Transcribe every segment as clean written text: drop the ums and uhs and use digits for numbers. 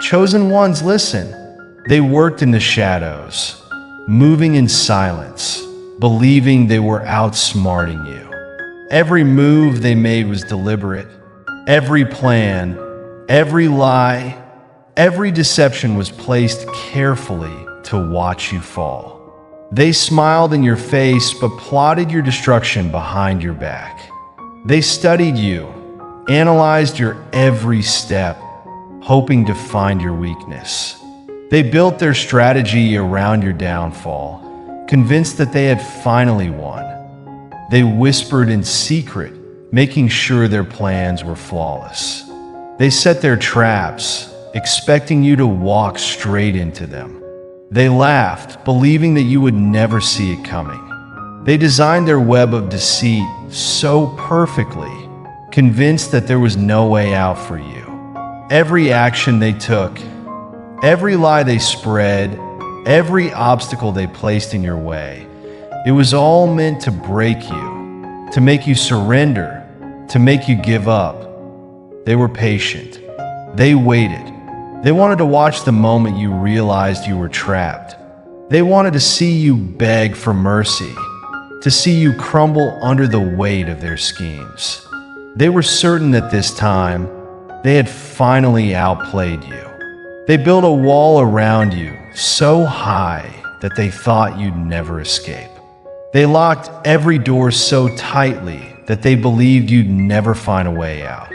Chosen ones, listen. They worked in the shadows, moving in silence, believing they were outsmarting you. Every move they made was deliberate. Every plan, every lie, every deception was placed carefully to watch you fall. They smiled in your face but plotted your destruction behind your back. They studied you, analyzed your every step, hoping to find your weakness. They built their strategy around your downfall, convinced that they had finally won. They whispered in secret, making sure their plans were flawless. They set their traps, expecting you to walk straight into them. They laughed, believing that you would never see it coming. They designed their web of deceit so perfectly, convinced that there was no way out for you. Every action they took, every lie they spread, every obstacle they placed in your way, it was all meant to break you, to make you surrender, to make you give up. They were patient. They waited. They wanted to watch the moment you realized you were trapped. They wanted to see you beg for mercy, to see you crumble under the weight of their schemes. They were certain that this time, they had finally outplayed you. They built a wall around you so high that they thought you'd never escape. They locked every door so tightly that they believed you'd never find a way out.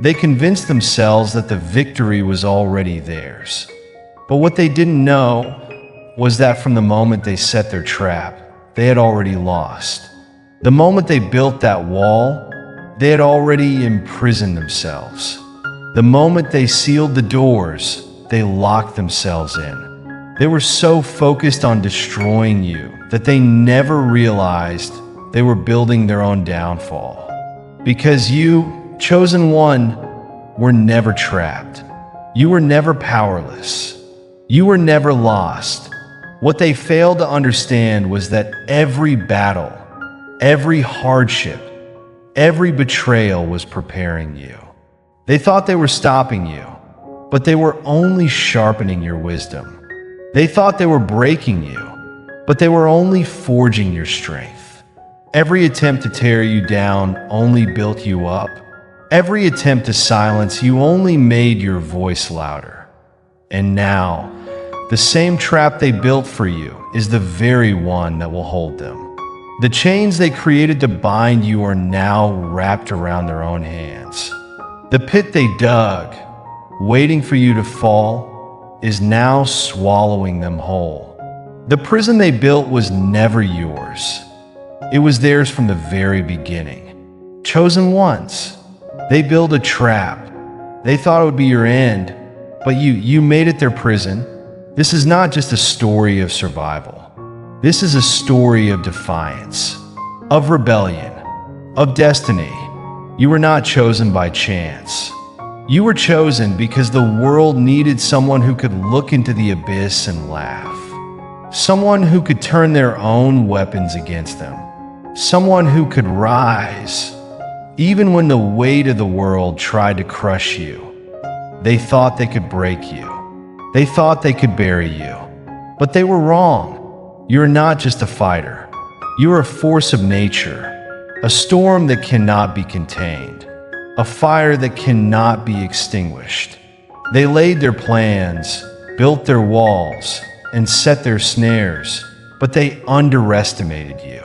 They convinced themselves that the victory was already theirs. But what they didn't know was that from the moment they set their trap, they had already lost. The moment they built that wall, they had already imprisoned themselves. The moment they sealed the doors, they locked themselves in. They were so focused on destroying you that they never realized they were building their own downfall. Because you, chosen one, were never trapped. You were never powerless. You were never lost. What they failed to understand was that every battle, every hardship, every betrayal was preparing you. They thought they were stopping you, but they were only sharpening your wisdom. They thought they were breaking you, but they were only forging your strength. Every attempt to tear you down only built you up. Every attempt to silence you only made your voice louder. And now, the same trap they built for you is the very one that will hold them. The chains they created to bind you are now wrapped around their own hands. The pit they dug, waiting for you to fall, is now swallowing them whole. The prison they built was never yours. It was theirs from the very beginning. Chosen ones. They built a trap. They thought it would be your end, but you made it their prison. This is not just a story of survival. This is a story of defiance, of rebellion, of destiny. You were not chosen by chance. You were chosen because the world needed someone who could look into the abyss and laugh. Someone who could turn their own weapons against them. Someone who could rise, even when the weight of the world tried to crush you. They thought they could break you. They thought they could bury you. But they were wrong. You're not just a fighter. You're a force of nature, a storm that cannot be contained, a fire that cannot be extinguished. They laid their plans, built their walls, and set their snares, but they underestimated you.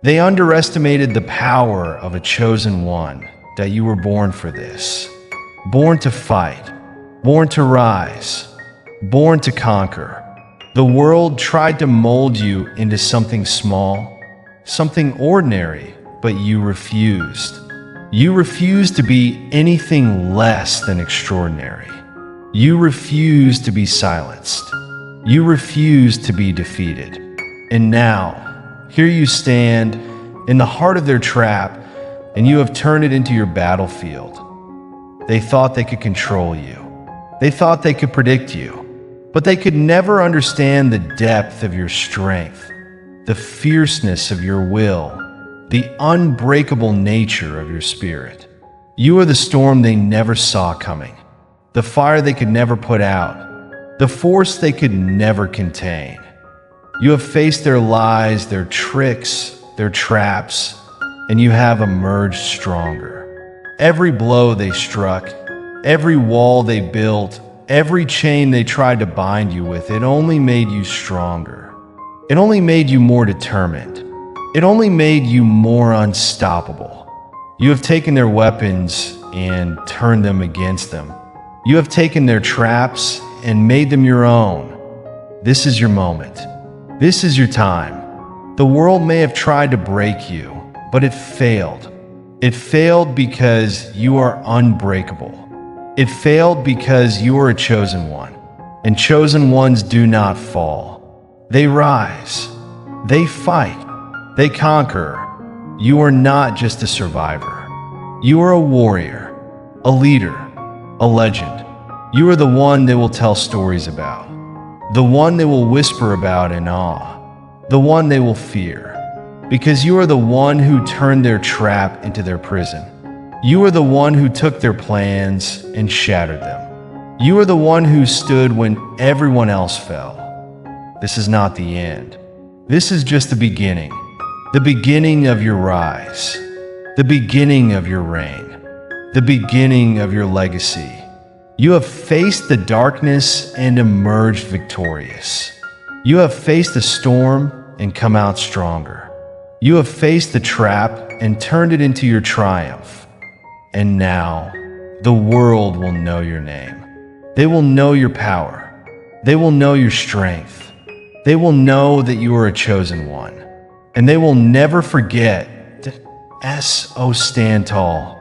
They underestimated the power of a chosen one, that you were born for this. Born to fight, born to rise, born to conquer. The world tried to mold you into something small, something ordinary, but you refused. You refused to be anything less than extraordinary. You refused to be silenced. You refused to be defeated. And now, here you stand in the heart of their trap, and you have turned it into your battlefield. They thought they could control you. They thought they could predict you. But they could never understand the depth of your strength, the fierceness of your will, the unbreakable nature of your spirit. You are the storm they never saw coming, the fire they could never put out, the force they could never contain. You have faced their lies, their tricks, their traps, and you have emerged stronger. Every blow they struck, every wall they built, every chain they tried to bind you with, it only made you stronger. It only made you more determined. It only made you more unstoppable. You have taken their weapons and turned them against them. You have taken their traps and made them your own. This is your moment. This is your time. The world may have tried to break you, but it failed. It failed because you are unbreakable. It failed because you are a chosen one, and chosen ones do not fall. They rise. They fight. They conquer. You are not just a survivor. You are a warrior, a leader, a legend. You are the one they will tell stories about, the one they will whisper about in awe, the one they will fear, because you are the one who turned their trap into their prison. You are the one who took their plans and shattered them. You are the one who stood when everyone else fell. This is not the end. This is just the beginning of your rise, the beginning of your reign, the beginning of your legacy. You have faced the darkness and emerged victorious. You have faced the storm and come out stronger. You have faced the trap and turned it into your triumph. And now, the world will know your name. They will know your power. They will know your strength. They will know that you are a chosen one. And they will never forget that S.O. stand tall,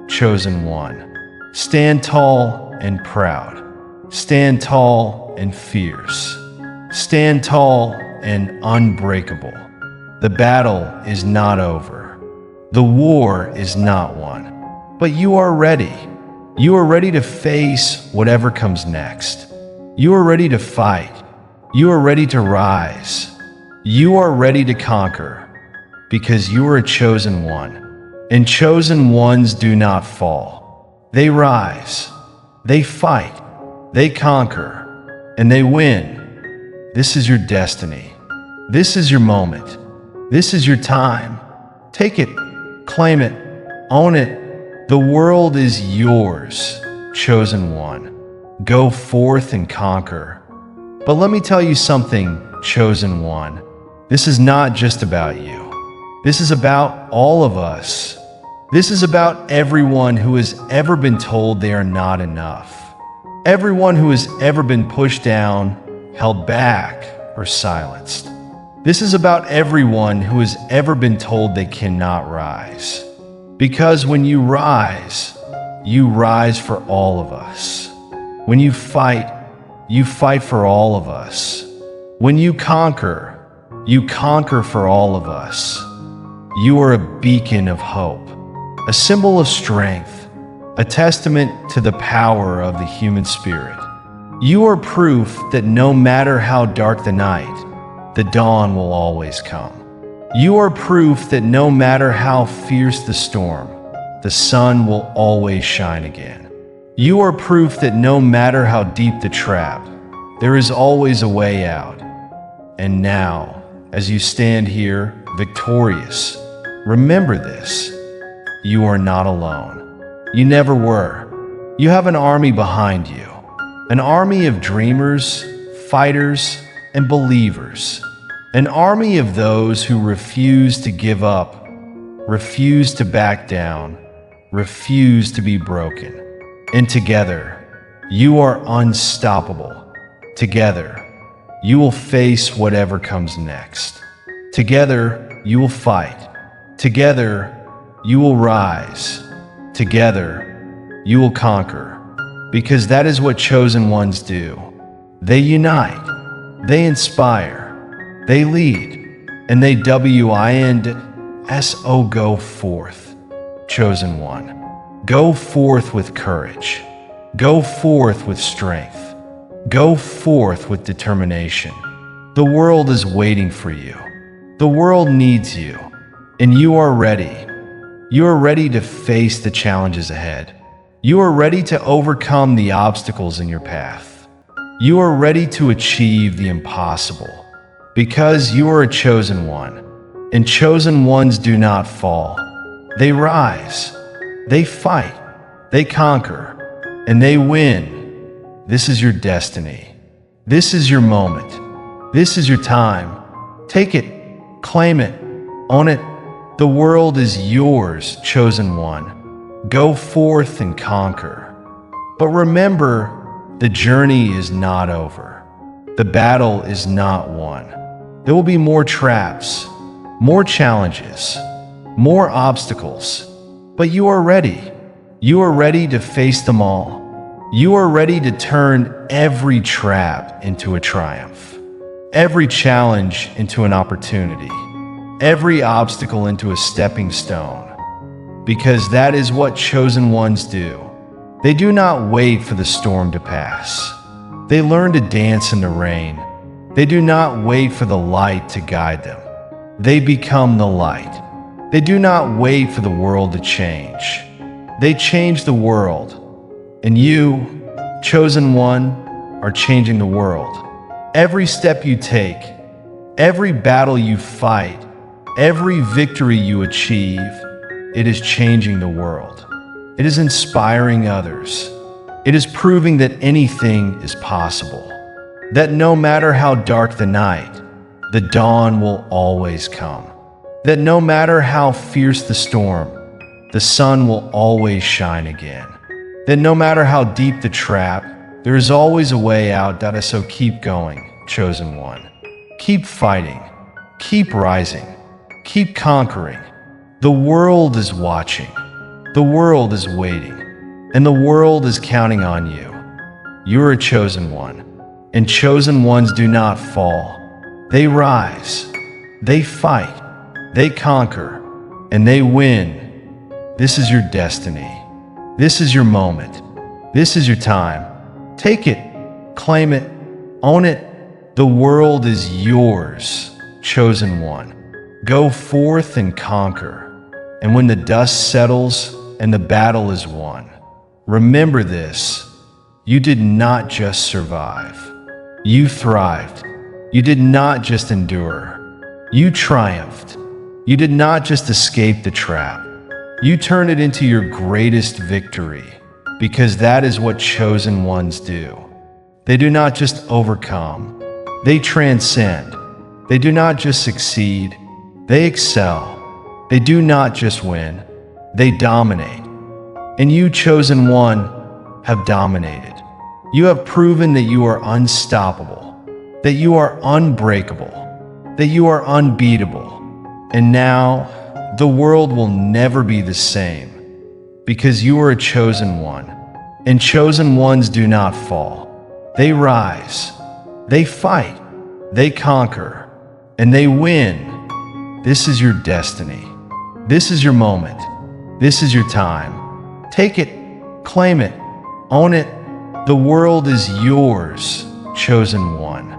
chosen one. Stand tall and proud. Stand tall and fierce. Stand tall and unbreakable. The battle is not over. The war is not won. But you are ready. You are ready to face whatever comes next. You are ready to fight. You are ready to rise. You are ready to conquer, because you are a chosen one, and chosen ones do not fall. They rise, they fight, they conquer, and they win. This is your destiny. This is your moment. This is your time. Take it, claim it, own it. The world is yours, chosen one. Go forth and conquer. But let me tell you something, chosen one. This is not just about you. This is about all of us. This is about everyone who has ever been told they are not enough. Everyone who has ever been pushed down, held back, or silenced. This is about everyone who has ever been told they cannot rise. Because when you rise for all of us. When you fight for all of us. When you conquer for all of us. You are a beacon of hope, a symbol of strength, a testament to the power of the human spirit. You are proof that no matter how dark the night, the dawn will always come. You are proof that no matter how fierce the storm, the sun will always shine again. You are proof that no matter how deep the trap, there is always a way out. And now, as you stand here, victorious, remember this. You are not alone. You never were. You have an army behind you. An army of dreamers, fighters, and believers. An army of those who refuse to give up, refuse to back down, refuse to be broken. And together, you are unstoppable. Together, you will face whatever comes next. Together, you will fight. Together, you will rise. Together, you will conquer. Because that is what chosen ones do. They unite. They inspire. They lead. And they WINSO go forth. Chosen one. Go forth with courage. Go forth with strength. Go forth with determination. The world is waiting for you. The world needs you. And you are ready. You are ready to face the challenges ahead. You are ready to overcome the obstacles in your path. You are ready to achieve the impossible because you are a chosen one, and chosen ones do not fall. They rise, they fight, they conquer, and they win. This is your destiny. This is your moment. This is your time. Take it, claim it, own it. The world is yours, chosen one. Go forth and conquer. But remember, the journey is not over. The battle is not won. There will be more traps, more challenges, more obstacles. But you are ready. You are ready to face them all. You are ready to turn every trap into a triumph, every challenge into an opportunity, every obstacle into a stepping stone. Because that is what chosen ones do. They do not wait for the storm to pass. They learn to dance in the rain. They do not wait for the light to guide them. They become the light. They do not wait for the world to change. They change the world. And you, chosen one, are changing the world. Every step you take, every battle you fight, every victory you achieve, it is changing the world. It is inspiring others. It is proving that anything is possible. That no matter how dark the night, the dawn will always come. That no matter how fierce the storm, the sun will always shine again. That no matter how deep the trap, there is always a way out. So keep going, chosen one. Keep fighting. Keep rising. Keep conquering. The world is watching. The world is waiting. And the world is counting on you. You are a chosen one. And chosen ones do not fall. They rise. They fight. They conquer. And they win. This is your destiny. This is your moment. This is your time. Take it. Claim it. Own it. The world is yours, chosen one. Go forth and conquer. And when the dust settles and the battle is won, remember this: you did not just survive. You thrived. You did not just endure. You triumphed. You did not just escape the trap. You turned it into your greatest victory, because that is what chosen ones do. They do not just overcome. They transcend. They do not just succeed. They excel. They do not just win, they dominate. And you, chosen one, have dominated. You have proven that you are unstoppable, that you are unbreakable, that you are unbeatable. And now, the world will never be the same, because you are a chosen one. And chosen ones do not fall. They rise, they fight, they conquer, and they win. This is your destiny. This is your moment. This is your time. Take it, claim it, own it. The world is yours, chosen one.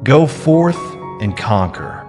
Go forth and conquer.